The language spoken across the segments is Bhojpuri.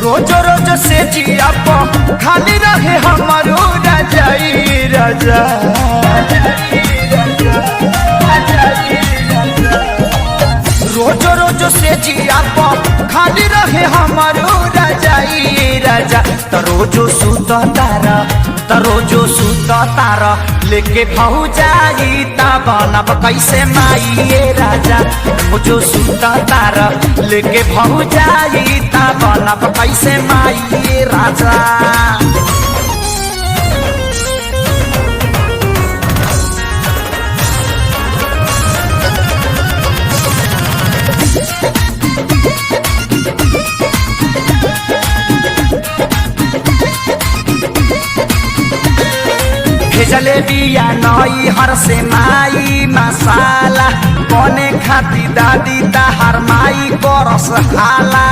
रोजो रोजो से जिया खाली रहे हमारो रजाई राजा। रोजो रोजो से जिया खाली रहे हमारो रजाई राजा। तरोजो सुत तारा तरोजो सुत तारा लेके भौजाई ता बनब कैसे माई राजा। रोजो सुत तारा लेके भौजाई ता बनब कैसे माई राजा। जलेबिया नई हर से माई मसाला बने खाती दादी ताहर माई करस हाला।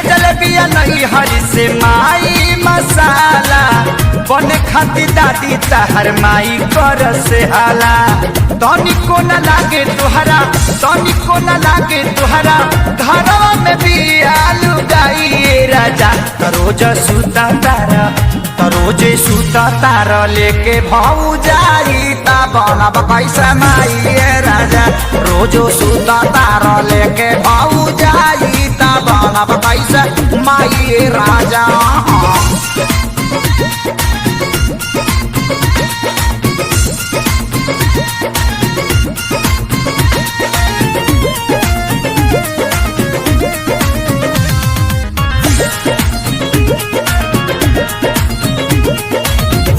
जलेबिया नई हर से माई मसाला बने खाती दादी ताहर माई करस हाला। तनिको न लागे तुहरा तनिको न लागे तुहरा घरवा में भी आलू गाई राजा। तरोज सुता तारा तरोजे सुता तारा लेके भौजाई ता बनब कैसे माई राजा। रोजो सुता तारा लेके भौजाई ता बनब कैसे माई राजा।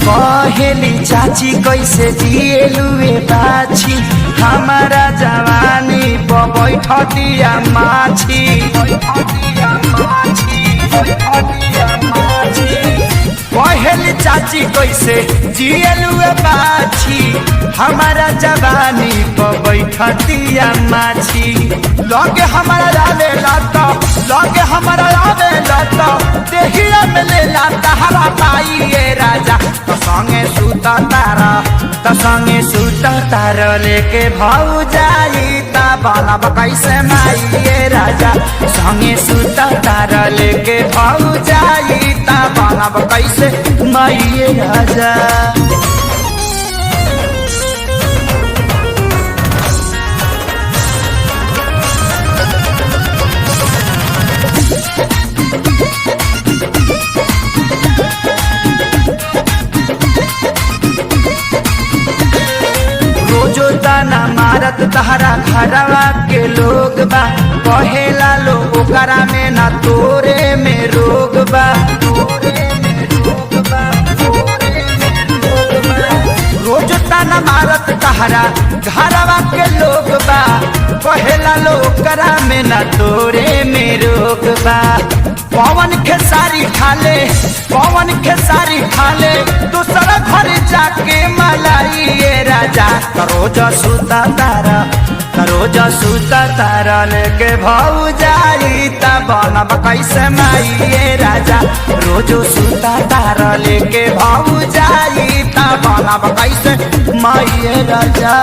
कहेली चाची कैसे जिएलुए बाछी हमारा जवानी बैठतिया माछी। कहेली चाची कैसे जिएलुए बाछी हमारा जवानी बैठतिया माछी। लगे हमारा लावे लाता लगे हमारा लावे लाता देहिया में ले लाता हरा पाई राजा। संगे सुता तारा संगे सुता तारा लेके भौजाई ता बनब कैसे माई राजा। संगे सुता तारा लेके भौजाई ता बनब कैसे माई राजा। रोजो दाना मारत तहरा घरवा के लोग बा कहेला लो ओकरा में ना तोरे में रोग बा। रोजो दाना मारत तहरा घरवा के लोग बा कहेला लो ओकरा में ना तोरे में रोग बा। पवन खेसारी खाले पवन खेसारी खाले दूसरा घर जाके मलाई राजा। तरोज सुता तारा तरोज सुता तारा लेके भौजाई ता बनब कैसे माई राजा। रोजो सुता तारा लेके भौजाई ता बनब कैसे माई राजा।